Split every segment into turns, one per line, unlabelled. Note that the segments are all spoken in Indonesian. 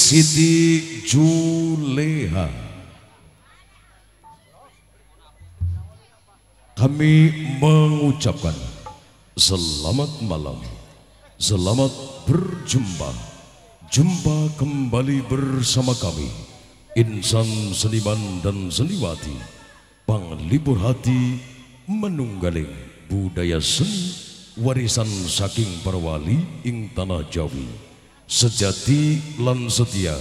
Siti Juleha. Kami mengucapkan selamat malam, selamat berjumpa. Jumpa kembali bersama kami, insan seniman dan seniwati, panglipur hati menunggaling budaya seni warisan saking para wali ing tanah Jawi. Sejati lan setia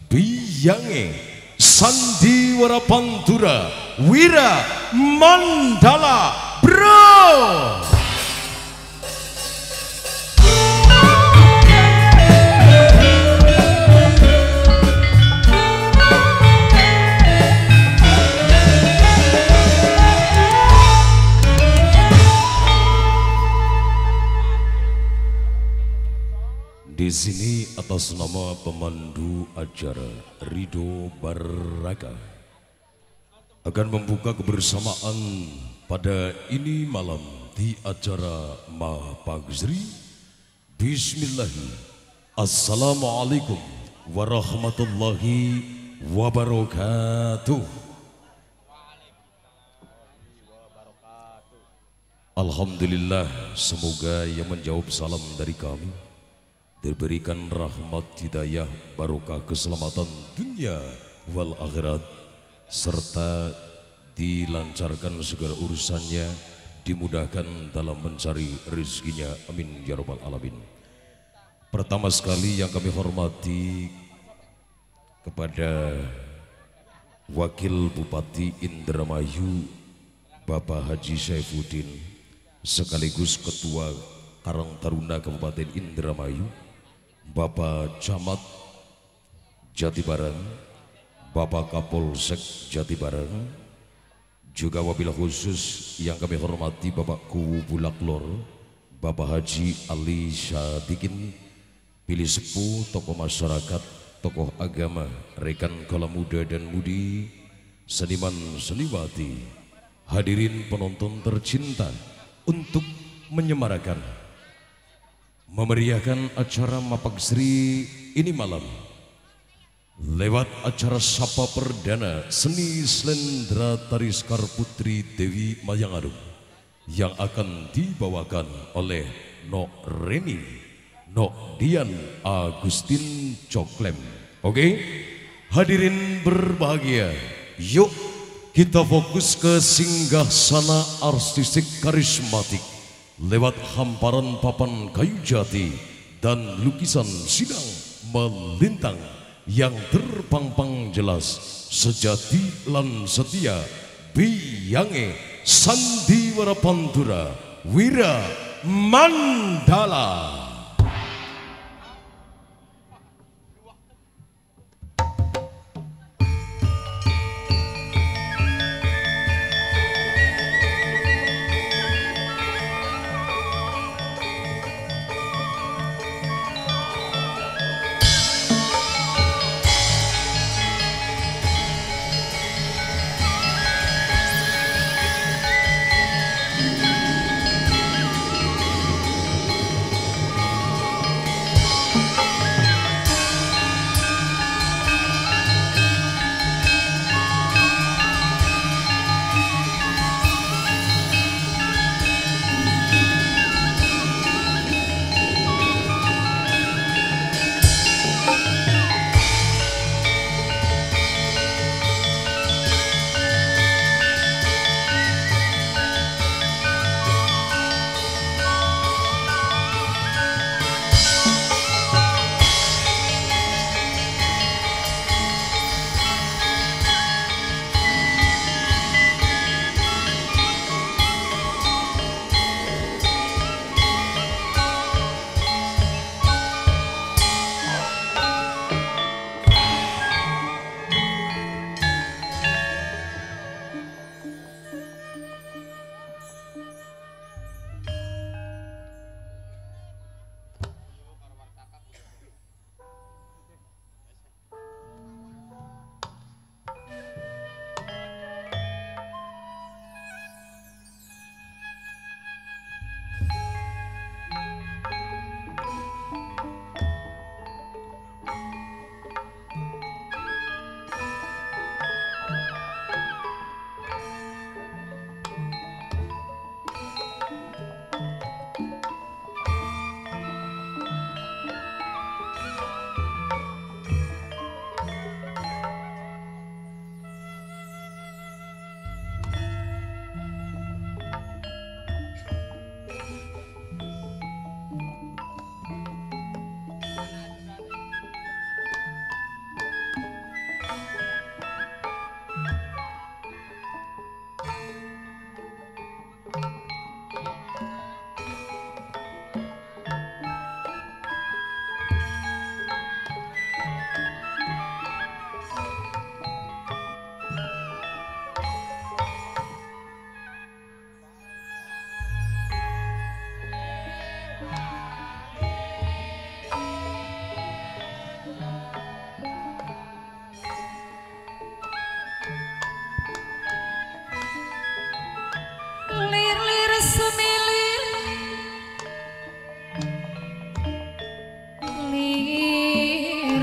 biyange sandiwara pantura wira mandala bro. Di sini atas nama pemandu acara Ridho Baraka akan membuka kebersamaan pada ini malam di acara Mahapagzri. Bismillahirrahmanirrahim. Assalamualaikum warahmatullahi wabarakatuh. Alhamdulillah, semoga yang menjawab salam dari kami diberikan rahmat, hidayah, barokah, keselamatan dunia wal akhirat, serta dilancarkan segala urusannya, dimudahkan dalam mencari rezekinya, amin ya rabbal alamin. Pertama sekali yang kami hormati kepada Wakil Bupati Indramayu Bapak Haji Saifuddin, sekaligus Ketua Karang Taruna Kabupaten Indramayu, Bapak Camat Jatibarang, Bapak Kapolsek Jatibarang, juga wabilah khusus yang kami hormati Bapak Kuwu Bulaklor, Bapak Haji Ali Syadikin, pilih sepuh, tokoh masyarakat, tokoh agama, rekan kala muda dan mudi, seniman seniwati, hadirin penonton tercinta, untuk menyemarakan, memeriahkan acara Mahapagzri ini malam lewat acara Sapa Perdana Seni Slendra Tariskar Putri Dewi Mayangarum yang akan dibawakan oleh Nok Reni, Nok Dian Agustin Coklem. Oke, hadirin berbahagia, yuk kita fokus ke singgasana artistik karismatik lewat hamparan papan kayu jati dan lukisan sidang melintang yang terpampang jelas, sejati lan setia biyange sandiwara pantura wira mandala.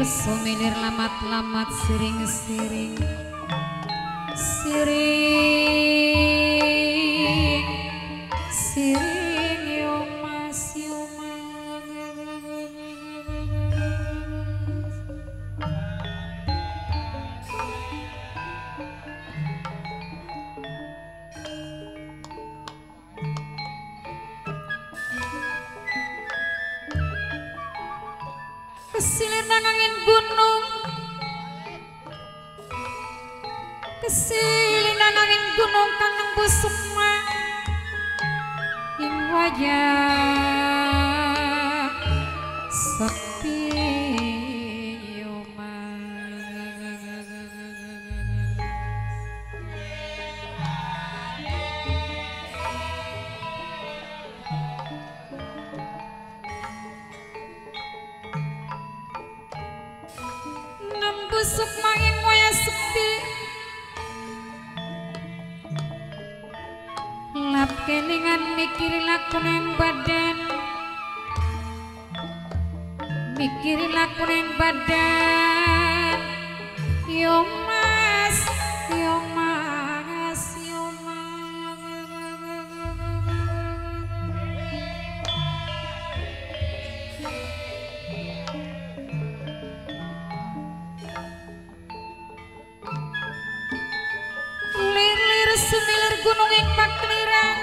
sumilir lamat-lamat siring-siring siring siring yo mas yo kesilir nang angin gunung kesilir nang angin gunung kang nembus semua ing wajah sepi busuk mangin waya sepi lap kelingan mikiri lakuning badan mikiri lakuning badan yo mas yo mas yo sumilir gunung ing pakliran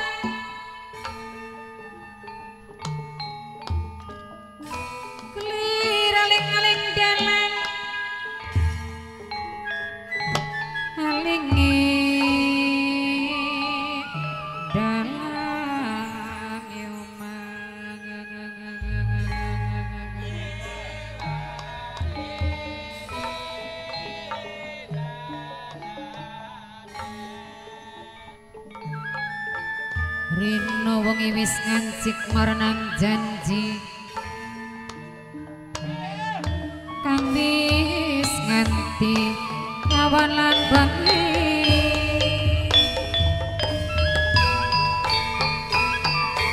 kelir aling-aling dalan alingi dalan yo Rino wengi wis ngancik marenang janji kang wis nganti lawan lan bengi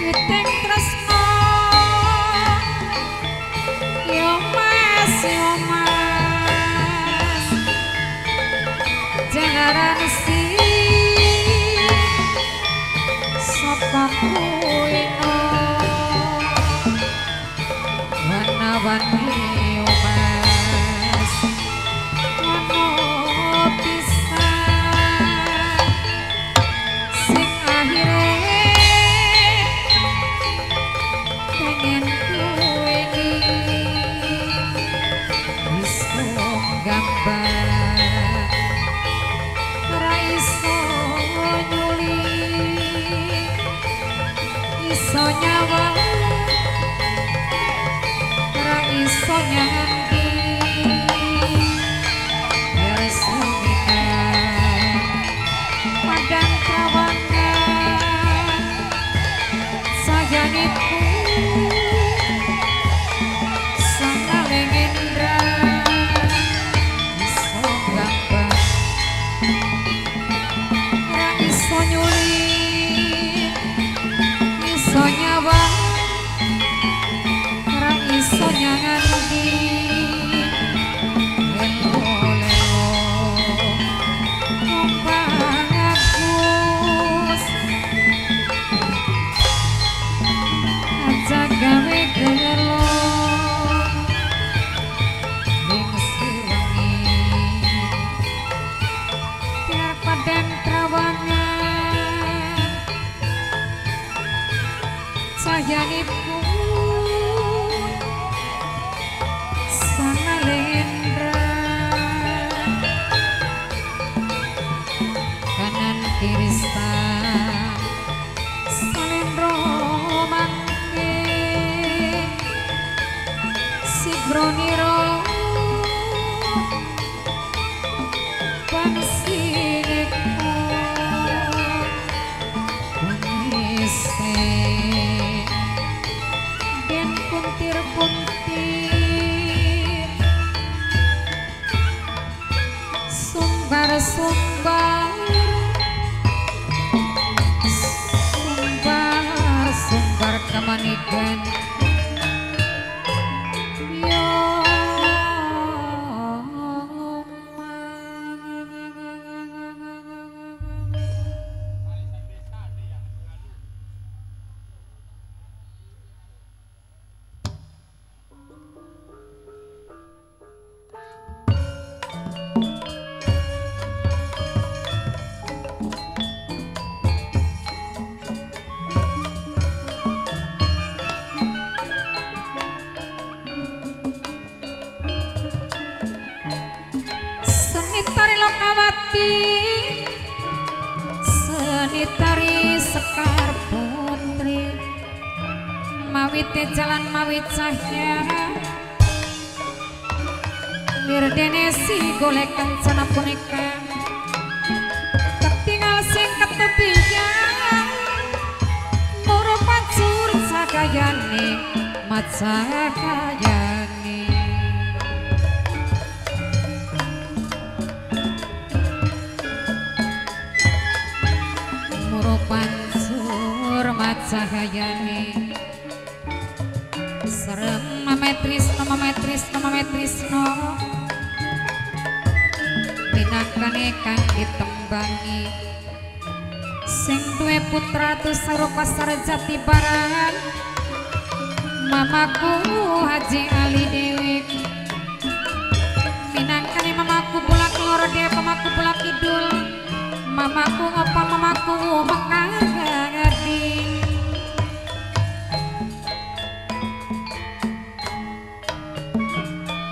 Yuteng tresno yo mas jalaran si pakuino wana-wani mas ono pisan sing akhire pengen kuweni iso gambar ora iso nyuli iso nyawa ora iso nyanti biar sumikan padang trawangan sayanitku sangaling indra iso gambar ora iso nyuli iso nyawa ora iso nyanganti lelo-lelo kumpang agus aja gawe gelo ning siwengi biar padang trawangan sayanipku sangalendra kanan kiri salendro mangke sigroniro pansinekku Pati seni tari Sekar Putri mawite jalan mawit cahya mirdene si golek kancana punika ketinggal sing ketepian moro pancur sakayane macakayane moro pancur macakayane serem mametrisno pinangkane kang ditembangi sing duwe putra sarupa sarjati baran mamaku Haji Ali Dewi pinangkane mamaku bulak lor dia mamaku bulak kidul mamaku ngapa mamaku mekagadi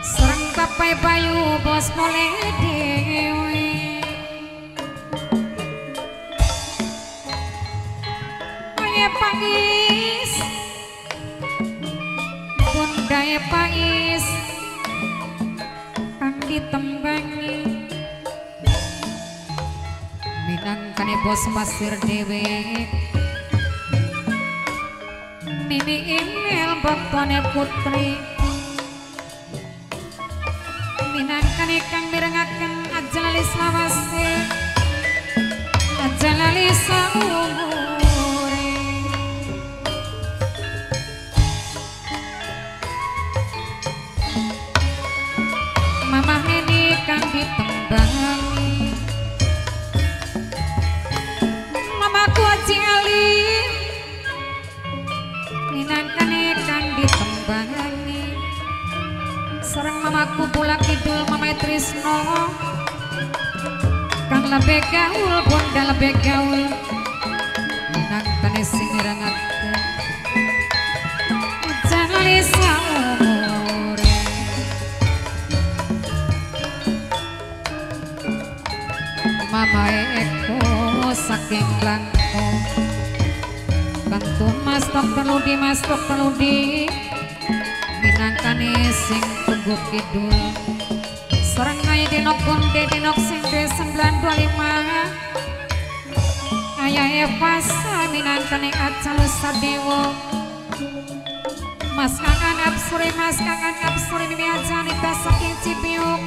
serang bapai bayu bos mole dewi Aye pangis Bundae pangis kang ditembangi minangkane bos pasir dewek nini imel bapane putri minangkane kang mirengaken ajalali selawase ajalali saumure mamah nini kang ditembangi mamaku Haji Ali minangkane kang ditembangi sareng mamaku bulak kidul Mama Trisno kang lebih gaul bunda lebih gaul minangkane sing mirengaken jalani saumure Mama Eko saking langko kantun mas dokter ludi minangkane sing tunggu kidul serang aye dinok konde dinok sing 925 ayah Evasa minangkane acal sadewo mas kangen absuri mimi ajanita saking Cibiuk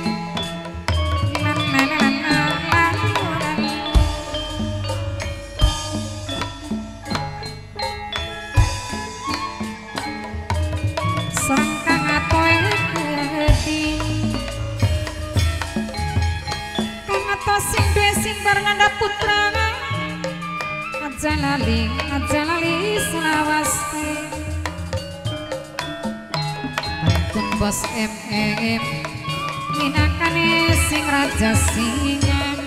serang kang atoe gede kang ato sing duwe sing barenganda putra ajalali selawase kantun bos MM minangkane sing raja singan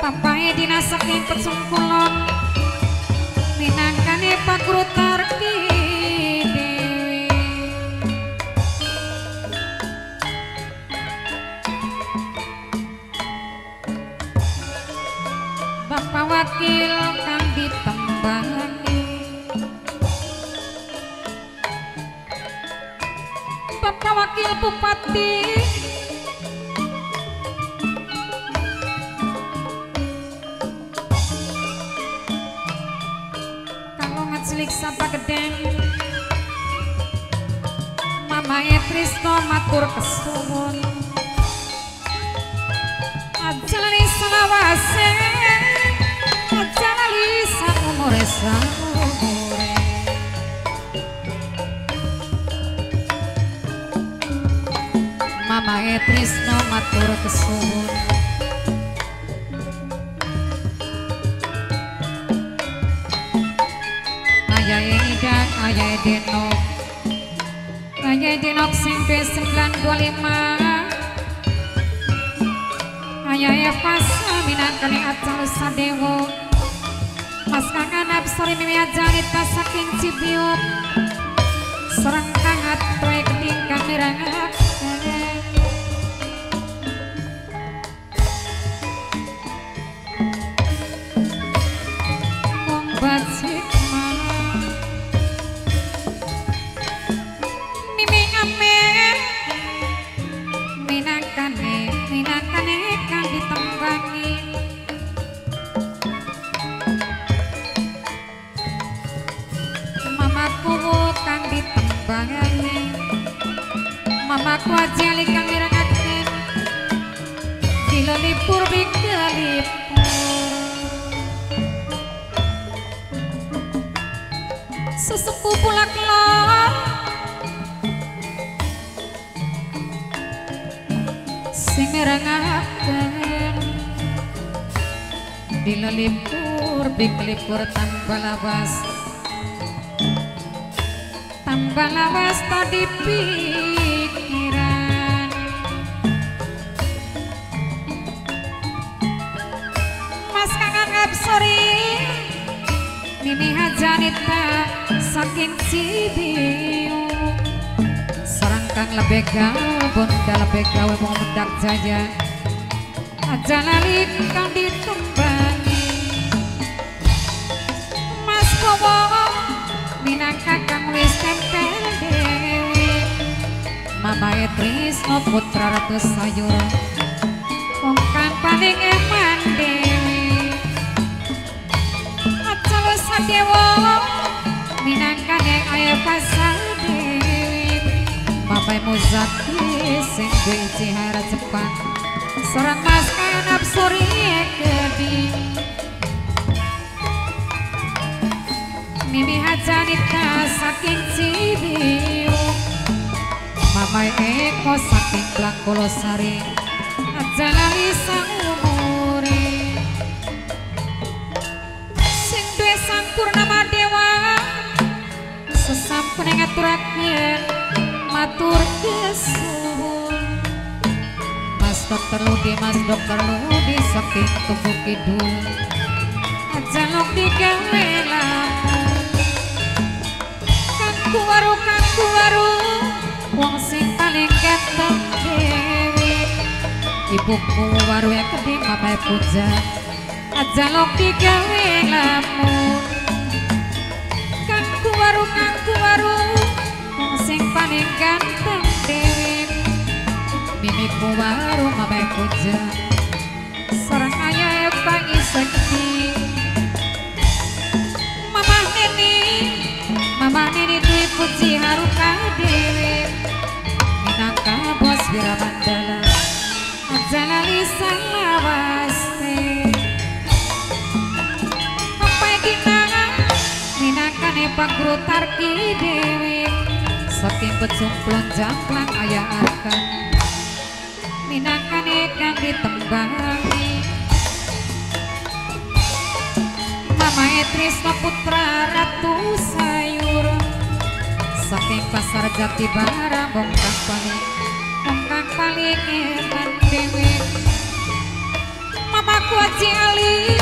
papae dina saking Pecung Kulon minangkane Pak Guru Tarki Bapak Wakil kang ditembangi Bapak Wakil Bupati kalau ngecilik sapa gedeng Mama Trisno matur kesuwun ajalani selawase ajalali saumure Mama Trisno matur kesuwun ayahe Idang ayahe Denok sing 925 ayahe Evasa minangkane acal sadewo mas kangen absori mimi ajanita saking Cibiuk serang kang atoe keting kang mirengaken minangkane kang ditembangi mamaku kang ditembangi mamaku ajali kang mirengaken dilelipur bikelipur sesepuh pulak lor sing mirengaken dilelipur bikelipur tanpa lawas tadi pikiran Mas Kakang Absori Mimi Hajanita saking Cibiu serangkang lebih gawe bunda lebih gawe mau mendak jaja aja lali kang ditumbangi Mas Bowo minangka kang wis tempel dewi Mama Trisno putra Ratu Sayur wong kang paling eman dewi acara sadewa minangka nek ayo pasal dewi Mama Muzaki sing duwe cihara Jepang seorang Mas Kakang Absori Gedi Mimi Hajanita saking Cibiu Mama Eko saking Blangkolosari aja lali saumure sing duwe sang Purnama Dewa sesampun ngaturaken matur kesuwun Mas Dokter Ludi saking Tugu Kidul aja lok digawe lamun kangku waru wong sing paling ganteng dewi ibuku waru yang gede mamae puja aja lok digawe lamun kangku waru wong sing paling ganteng dewi mimiku waru mamae puja sareng ayah pangi sekti Mama Nini Dwi Puji Haruka Dewi minangka bos Wiramandala aja lali salawaste Papai Dina minangka Nepang Guru Tarki Dewi saking pecumplon jamplang ayah arkan minangka nekang ditembangi Mama Trisno putra Ratu Sayur saking Pasar Jati Barang bongkang paling eman dewi Mamaku Aji Ali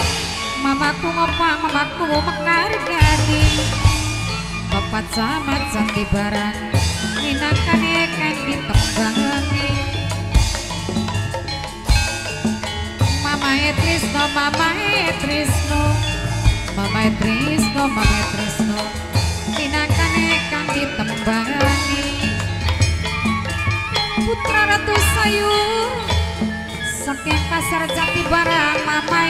Mamaku Ngopang Mamaku Mekar Gading Bapak Camat Jati Barang minangka nekang ditembangi Mama Trisno minangka nekang ditembangi putra Ratu Sayur saking Pasar Jati Barang Mama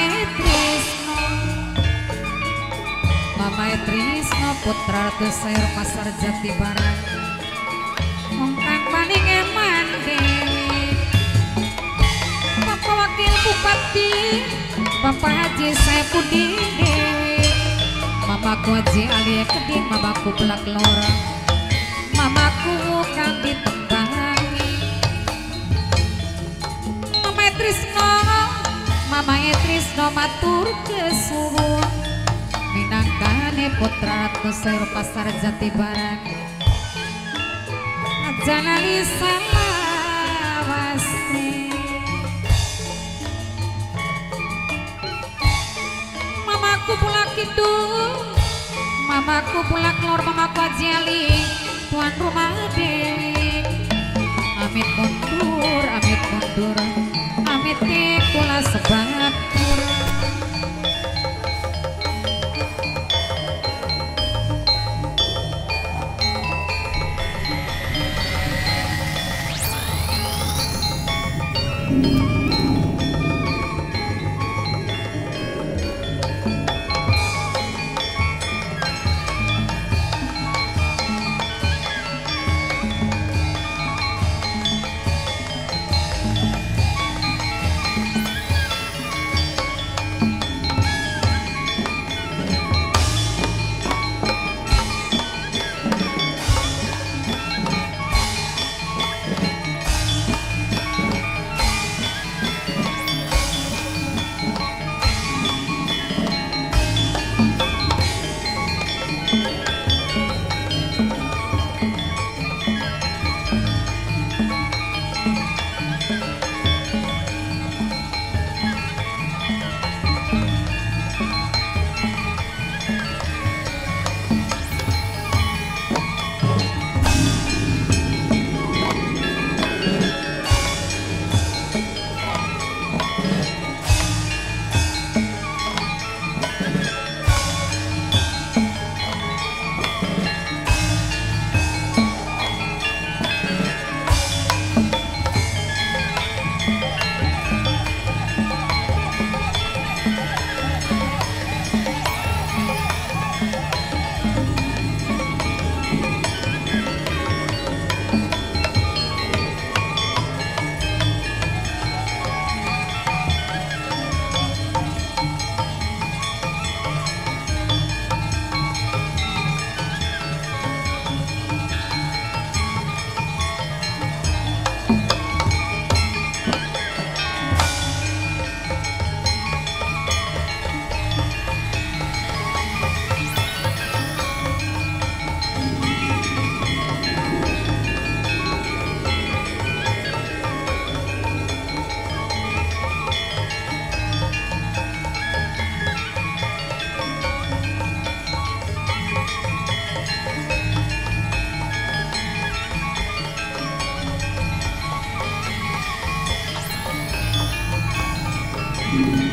Trisno putra Ratu Sayur Pasar Jati Barang wong kang paling eman dewi Bapak Wakil Bupati Bapak Haji Saipudin Dewi Mamaku Haji Ali Keding Mamaku Belak Lora Mamaku kang ditembangi Mama Trisno matur kesuwun minangkane putra Ratu Sayur Pasar Jati Barang aja lali salawaste Mamaku Pulak Kidul Mamaku Pulak Lor Mamaku Haji Ali tuan rumah Dewi amit mundur amit kula sebatur
Thank you.